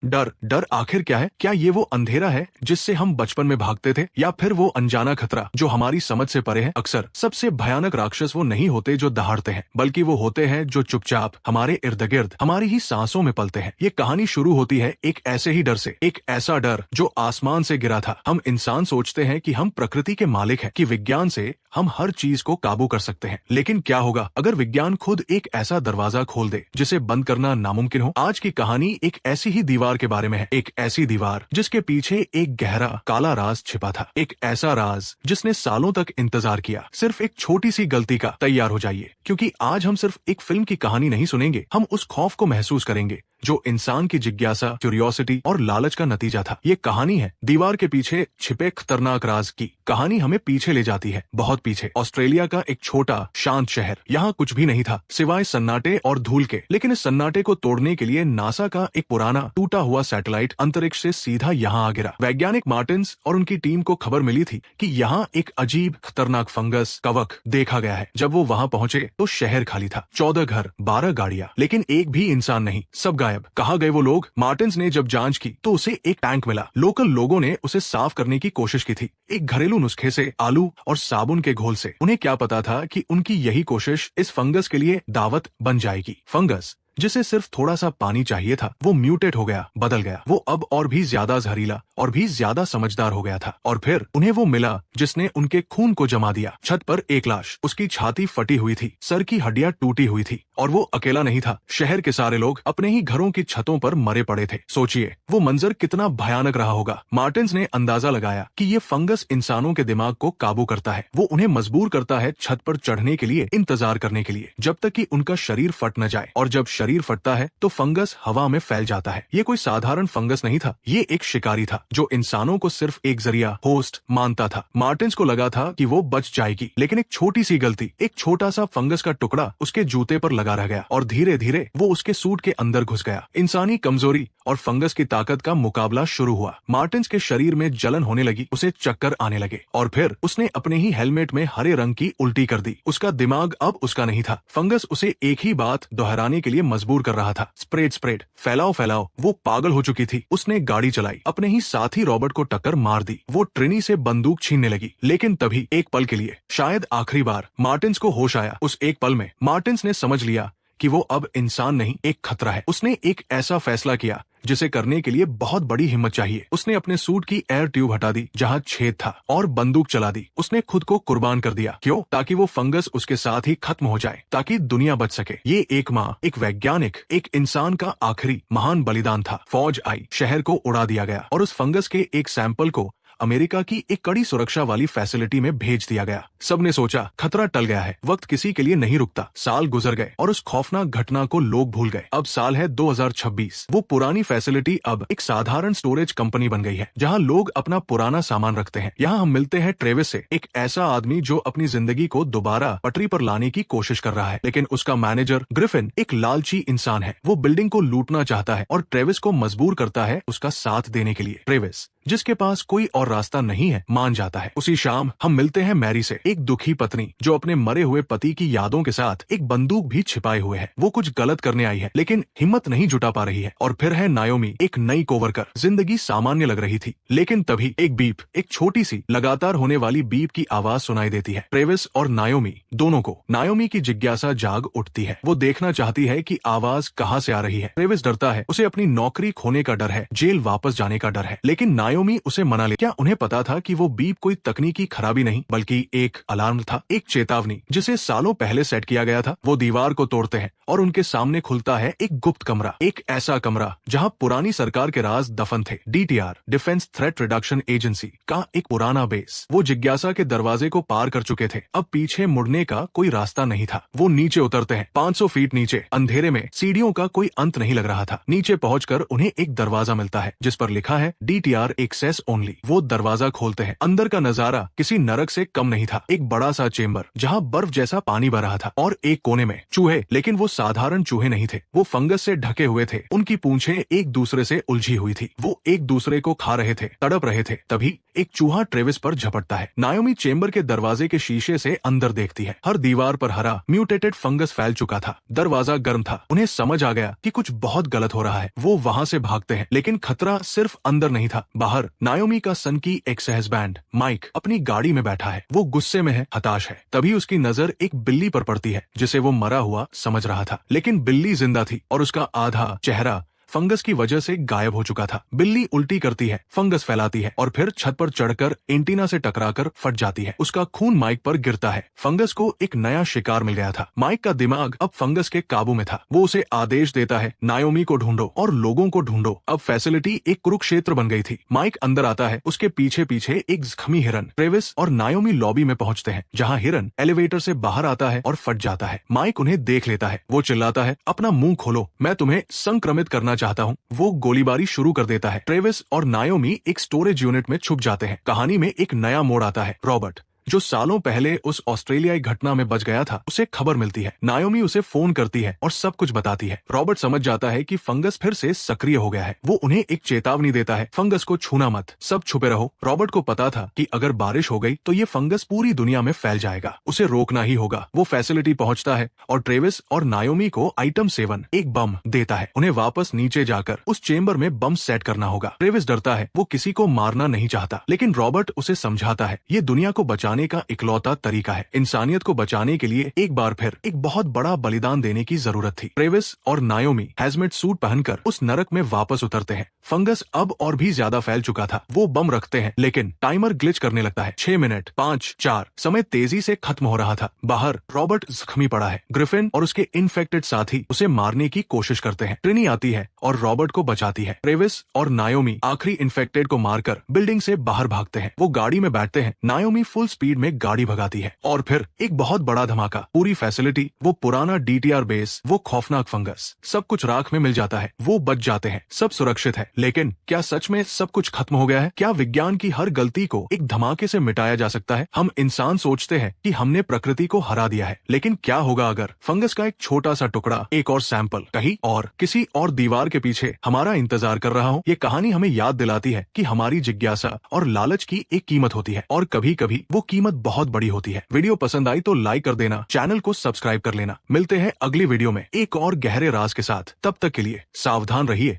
डर डर आखिर क्या है? क्या ये वो अंधेरा है जिससे हम बचपन में भागते थे, या फिर वो अनजाना खतरा जो हमारी समझ से परे है? अक्सर सबसे भयानक राक्षस वो नहीं होते जो दहाड़ते हैं, बल्कि वो होते हैं जो चुपचाप हमारे इर्द गिर्द हमारी ही सांसों में पलते हैं। ये कहानी शुरू होती है एक ऐसे ही डर से, एक ऐसा डर जो आसमान से गिरा था। हम इंसान सोचते हैं कि हम प्रकृति के मालिक हैं, कि विज्ञान से हम हर चीज को काबू कर सकते हैं। लेकिन क्या होगा अगर विज्ञान खुद एक ऐसा दरवाजा खोल दे जिसे बंद करना नामुमकिन हो? आज की कहानी एक ऐसी ही दीवार के बारे में है, एक ऐसी दीवार जिसके पीछे एक गहरा काला राज छिपा था, एक ऐसा राज जिसने सालों तक इंतजार किया। सिर्फ एक छोटी सी गलती का। तैयार हो जाइए, क्योंकि आज हम सिर्फ एक फिल्म की कहानी नहीं सुनेंगे, हम उस खौफ को महसूस करेंगे जो इंसान की जिज्ञासा, क्यूरियोसिटी और लालच का नतीजा था। ये कहानी है दीवार के पीछे छिपे खतरनाक राज की। कहानी हमें पीछे ले जाती है, बहुत पीछे। ऑस्ट्रेलिया का एक छोटा शांत शहर। यहाँ कुछ भी नहीं था सिवाय सन्नाटे और धूल के। लेकिन इस सन्नाटे को तोड़ने के लिए नासा का एक पुराना टूटा हुआ सैटेलाइट अंतरिक्ष से सीधा यहाँ आ गिरा। वैज्ञानिक मार्टिन्स और उनकी टीम को खबर मिली थी कि यहाँ एक अजीब खतरनाक फंगस कवक देखा गया है। जब वो वहाँ पहुँचे तो शहर खाली था। 14 घर, 12 गाड़ियाँ, लेकिन एक भी इंसान नहीं। सब गायब। कहाँ गए वो लोग? मार्टिन्स ने जब जांच की तो उसे एक टैंक मिला। लोकल लोगों ने उसे साफ करने की कोशिश की थी, एक घरेलू नुस्खे से, आलू और साबुन के घोल से। उन्हें क्या पता था कि उनकी यही कोशिश इस फंगस के लिए दावत बन जाएगी। फंगस जिसे सिर्फ थोड़ा सा पानी चाहिए था, वो म्यूटेट हो गया, बदल गया। वो अब और भी ज्यादा जहरीला और भी ज्यादा समझदार हो गया था। और फिर उन्हें वो मिला जिसने उनके खून को जमा दिया। छत पर एक लाश, उसकी छाती फटी हुई थी, सर की हड्डियां टूटी हुई थी। और वो अकेला नहीं था, शहर के सारे लोग अपने ही घरों की छतों पर मरे पड़े थे। सोचिए वो मंजर कितना भयानक रहा होगा। मार्टिन्स ने अंदाजा लगाया कि ये फंगस इंसानों के दिमाग को काबू करता है। वो उन्हें मजबूर करता है छत पर चढ़ने के लिए, इंतजार करने के लिए, जब तक कि उनका शरीर फट न जाए। और जब शरीर फटता है तो फंगस हवा में फैल जाता है। ये कोई साधारण फंगस नहीं था, ये एक शिकारी था जो इंसानों को सिर्फ एक जरिया, होस्ट मानता था। मार्टिन्स को लगा था कि वो बच जाएगी, लेकिन एक छोटी सी गलती, एक छोटा सा फंगस का टुकड़ा उसके जूते पर लगा रह गया और धीरे धीरे वो उसके सूट के अंदर घुस गया। इंसानी कमजोरी और फंगस की ताकत का मुकाबला शुरू हुआ। मार्टिन्स के शरीर में जलन होने लगी, उसे चक्कर आने लगे और फिर उसने अपने ही हेलमेट में हरे रंग की उल्टी कर दी। उसका दिमाग अब उसका नहीं था। फंगस उसे एक ही बात दोहराने के लिए मजबूर कर रहा था, स्प्रेड स्प्रेड, फैलाओ फैलाओ। वो पागल हो चुकी थी। उसने गाड़ी चलाई, अपने ही साथी रॉबर्ट को टक्कर मार दी। वो ट्रिनी से बंदूक छीनने लगी। लेकिन तभी एक पल के लिए, शायद आखिरी बार, मार्टिन्स को होश आया। उस एक पल में मार्टिन्स ने समझ लिया कि वो अब इंसान नहीं, एक खतरा है। उसने एक ऐसा फैसला किया जिसे करने के लिए बहुत बड़ी हिम्मत चाहिए। उसने अपने सूट की एयर ट्यूब हटा दी जहां छेद था और बंदूक चला दी। उसने खुद को कुर्बान कर दिया। क्यों? ताकि वो फंगस उसके साथ ही खत्म हो जाए, ताकि दुनिया बच सके। ये एक माँ, एक वैज्ञानिक, एक इंसान का आखिरी महान बलिदान था। फौज आई, शहर को उड़ा दिया गया और उस फंगस के एक सैंपल को अमेरिका की एक कड़ी सुरक्षा वाली फैसिलिटी में भेज दिया गया। सबने सोचा खतरा टल गया है, वक्त किसी के लिए नहीं रुकता। साल गुजर गए और उस खौफनाक घटना को लोग भूल गए। अब साल है 2026। वो पुरानी फैसिलिटी अब एक साधारण स्टोरेज कंपनी बन गई है, जहां लोग अपना पुराना सामान रखते हैं। यहाँ हम मिलते हैं ट्रेविस से, एक ऐसा आदमी जो अपनी जिंदगी को दोबारा पटरी पर लाने की कोशिश कर रहा है। लेकिन उसका मैनेजर ग्रिफिन एक लालची इंसान है। वो बिल्डिंग को लूटना चाहता है और ट्रेविस को मजबूर करता है उसका साथ देने के लिए। ट्रेविस, जिसके पास कोई और रास्ता नहीं है, मान जाता है। उसी शाम हम मिलते हैं मैरी से, एक दुखी पत्नी जो अपने मरे हुए पति की यादों के साथ एक बंदूक भी छिपाए हुए है। वो कुछ गलत करने आई है लेकिन हिम्मत नहीं जुटा पा रही है। और फिर है नायोमी, एक नई कोवर्कर। जिंदगी सामान्य लग रही थी, लेकिन तभी एक बीप, एक छोटी सी लगातार होने वाली बीप की आवाज सुनाई देती है। ट्रेविस और नायोमी दोनों को नायोमी की जिज्ञासा जाग उठती है। वो देखना चाहती है कि आवाज कहाँ से आ रही है। ट्रेविस डरता है, उसे अपनी नौकरी खोने का डर है, जेल वापस जाने का डर है। लेकिन नायोमी उसे मना ले। क्या उन्हें पता था कि वो बीप कोई तकनीकी खराबी नहीं, बल्कि एक अलार्म था, एक चेतावनी जिसे सालों पहले सेट किया गया था। वो दीवार को तोड़ते हैं और उनके सामने खुलता है एक गुप्त कमरा, एक ऐसा कमरा जहां पुरानी सरकार के राज दफन थे। DTR, defence threat reduction agency का एक पुराना बेस। वो जिज्ञासा के दरवाजे को पार कर चुके थे। अब पीछे मुड़ने का कोई रास्ता नहीं था। वो नीचे उतरते हैं। 500 फीट नीचे अंधेरे में सीढ़ियों का कोई अंत नहीं लग रहा था। नीचे पहुंचकर उन्हें एक दरवाजा मिलता है जिस पर लिखा है DTR एक्सेस ओनली। वो दरवाजा खोलते हैं। अंदर का नजारा किसी नरक से कम नहीं था। एक बड़ा सा चेम्बर जहाँ बर्फ जैसा पानी बह रहा था और एक कोने में चूहे, लेकिन वो साधारण चूहे नहीं थे। वो फंगस से ढके हुए थे। उनकी पूंछें एक दूसरे से उलझी हुई थी। वो एक दूसरे को खा रहे थे, तड़प रहे थे। तभी एक चूहा ट्रेविस पर झपटता है। नायोमी चेम्बर के दरवाजे के शीशे से अंदर देखती है। हर दीवार पर हरा म्यूटेटेड फंगस फैल चुका था। दरवाजा गर्म था। उन्हें समझ आ गया कि कुछ बहुत गलत हो रहा है। वो वहां से भागते हैं, लेकिन खतरा सिर्फ अंदर नहीं था, बाहर। नायोमी का सन की एक्स हस्बैंड माइक अपनी गाड़ी में बैठा है। वो गुस्से में है, हताश है। तभी उसकी नजर एक बिल्ली पर पड़ती है जिसे वो मरा हुआ समझ रहा था, लेकिन बिल्ली जिंदा थी और उसका आधा चेहरा फंगस की वजह से गायब हो चुका था। बिल्ली उल्टी करती है, फंगस फैलाती है और फिर छत पर चढ़कर एंटीना से टकराकर फट जाती है। उसका खून माइक पर गिरता है। फंगस को एक नया शिकार मिल गया था। माइक का दिमाग अब फंगस के काबू में था। वो उसे आदेश देता है, नायोमी को ढूंढो और लोगों को ढूंढो। अब फैसिलिटी एक कुरुक्षेत्र बन गई थी। माइक अंदर आता है। उसके पीछे पीछे एक जख्मी हिरन। ट्रेविस और नायोमी लॉबी में पहुंचते हैं, जहाँ हिरन एलिवेटर से बाहर आता है और फट जाता है। माइक उन्हें देख लेता है। वो चिल्लाता है, अपना मुंह खोलो, मैं तुम्हें संक्रमित करना चाहता हूँ। वो गोलीबारी शुरू कर देता है। ट्रेविस और नायोमी एक स्टोरेज यूनिट में छुप जाते हैं। कहानी में एक नया मोड़ आता है। रॉबर्ट, जो सालों पहले उस ऑस्ट्रेलियाई घटना में बच गया था, उसे खबर मिलती है। नायोमी उसे फोन करती है और सब कुछ बताती है। रॉबर्ट समझ जाता है कि फंगस फिर से सक्रिय हो गया है। वो उन्हें एक चेतावनी देता है, फंगस को छूना मत, सब छुपे रहो। रॉबर्ट को पता था कि अगर बारिश हो गई तो ये फंगस पूरी दुनिया में फैल जाएगा। उसे रोकना ही होगा। वो फैसिलिटी पहुंचता है और ट्रेविस और नायोमी को आइटम 7 एक बम देता है। उन्हें वापस नीचे जाकर उस चेम्बर में बम सेट करना होगा। ट्रेविस डरता है, वो किसी को मारना नहीं चाहता, लेकिन रॉबर्ट उसे समझाता है, ये दुनिया को बचाने का इकलौता तरीका है। इंसानियत को बचाने के लिए एक बार फिर एक बहुत बड़ा बलिदान देने की जरूरत थी। ट्रेविस और नायोमी हैजमेट सूट पहनकर उस नरक में वापस उतरते हैं। फंगस अब और भी ज्यादा फैल चुका था। वो बम रखते हैं, लेकिन टाइमर ग्लिच करने लगता है। 6 मिनट 5 4 समय तेजी से खत्म हो रहा था। बाहर रॉबर्ट जख्मी पड़ा है। ग्रिफिन और उसके इन्फेक्टेड साथी उसे मारने की कोशिश करते हैं। ट्रिनी आती है और रॉबर्ट को बचाती है। ट्रेविस और नायोमी आखिरी इन्फेक्टेड को मारकर बिल्डिंग से बाहर भागते हैं। वो गाड़ी में बैठते हैं। नायोमी फुल स्पीड में गाड़ी भगाती है और फिर एक बहुत बड़ा धमाका। पूरी फैसिलिटी, वो पुराना डीटीआर बेस, वो खौफनाक फंगस, सब कुछ राख में मिल जाता है। वो बच जाते हैं, सब सुरक्षित है। लेकिन क्या सच में सब कुछ खत्म हो गया है? क्या विज्ञान की हर गलती को एक धमाके से मिटाया जा सकता है? हम इंसान सोचते हैं कि हमने प्रकृति को हरा दिया है, लेकिन क्या होगा अगर फंगस का एक छोटा सा टुकड़ा, एक और सैंपल कहीं और किसी और दीवार के पीछे हमारा इंतजार कर रहा हो? ये कहानी हमें याद दिलाती है कि हमारी जिज्ञासा और लालच की एक कीमत होती है और कभी कभी वो कीमत बहुत बड़ी होती है। वीडियो पसंद आई तो लाइक कर देना, चैनल को सब्सक्राइब कर लेना। मिलते हैं अगली वीडियो में एक और गहरे राज के साथ। तब तक के लिए सावधान रहिए।